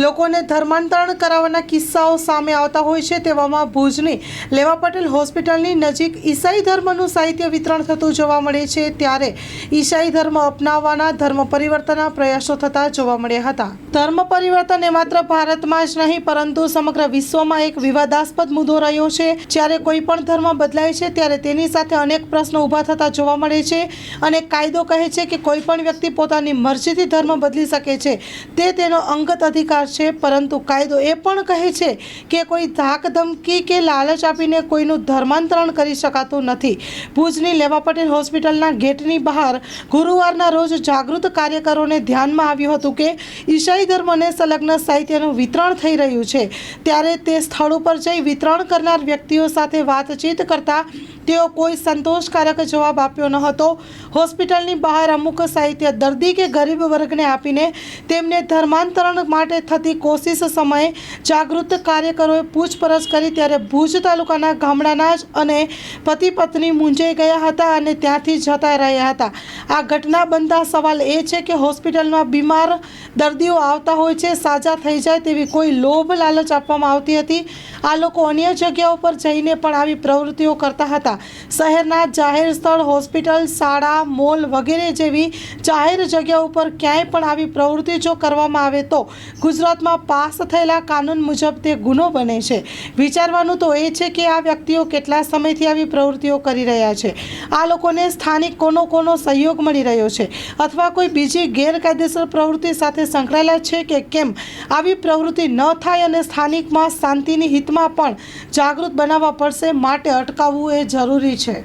લોકોને ધર્માંતરણ કરાવવાના કિસ્સાઓ સામે આવતા હોય છે। તેવામાં ભુજની લેવા પટેલ હોસ્પિટલની નજીક ઈસાઈ ધર્મનું સાહિત્ય વિતરણ થતું જોવા મળે છે। ત્યારે ઈસાઈ ધર્મ અપનાવવાના ધર્મ પરિવર્તનના પ્રયાસો થતા જોવા મળ્યા હતા। ધર્મ પરિવર્તન એ માત્ર ભારતમાં જ નહીં પરંતુ સમગ્ર વિશ્વમાં એક વિવાદાસ્પદ મુદ્દો રહ્યો છે। જ્યારે કોઈ પણ ધર્મ બદલાય છે ત્યારે તેની સાથે અનેક પ્રશ્નો ઊભા થતા જોવા મળે છે અને કાયદો કહે છે કે કોઈ પણ વ્યક્તિ પોતાની મરજીથી ધર્મ બદલી શકે છે, તે તેનો અંગત અધિકાર છે। પરંતુ કાયદો એ પણ કહે છે કે કોઈ ધાક ધમકી કે લાલચ આપીને કોઈનું ધર્માંતરણ કરી શકાતું નથી। ભુજની લેવા પટેલ હોસ્પિટલના ગેટની બહાર ગુરુવારના રોજ જાગૃત કાર્યકરોને ધ્યાનમાં આવ્યું હતું કે ઈસાઈ ધર્મને સંલગ્ન સાહિત્યનું વિતરણ થઈ રહ્યું છે। ત્યારે તે સ્થળ ઉપર જઈ વિતરણ કરનાર વ્યક્તિઓ સાથે વાતચીત કરતા તેઓ કોઈ સંતોષકારક જવાબ આપ્યો ન હતો। હોસ્પિટલની બહાર અમુક સાહિત્ય દર્દી કે ગરીબ વર્ગને આપીને તેમને ધર્માંતરણ માટે થતી કોશિશ સમયે જાગૃત કાર્યકરોએ પૂછપરછ કરી ત્યારે ભુજ તાલુકાના ગામડાના જ અને પતિ પત્ની મૂંઝાઈ ગયા હતા અને ત્યાંથી જતા રહ્યા હતા। આ ઘટના બનતા સવાલ એ છે કે હોસ્પિટલમાં બીમાર દર્દીઓ આવતા હોય છે, સાજા થઈ જાય તેવી કોઈ લોભ લાલચ આપવામાં આવતી હતી। આ લોકો અન્ય જગ્યાઓ પર જઈને પણ આવી પ્રવૃત્તિઓ કરતા હતા। શહેરના જાહેર સ્થળ, હોસ્પિટલ, શાળા, મોલ વગેરે જેવી જાહેર જગ્યાઓ પર ક્યાંય પણ આવી પ્રવૃત્તિ જો કરવામાં આવે તો ગુજરાતમાં પાસ થયેલા કાનૂન મુજબ તે ગુનો બને છે। વિચારવાનું તો એ છે કે આ વ્યક્તિઓ કેટલા સમયથી આવી પ્રવૃત્તિઓ કરી રહ્યા છે, આ લોકોને સ્થાનિક કોનો સહયોગ મળી રહ્યો છે અથવા કોઈ બીજી ગેરકાયદેસર પ્રવૃત્તિ સાથે સંકળાયેલા છે કે કેમ। આવી પ્રવૃત્તિ ન થાય અને સ્થાનિકમાં શાંતિની હિતમાં પણ જાગૃત બનાવવા પડશે, માટે અટકાવવું એ જરૂરી છે।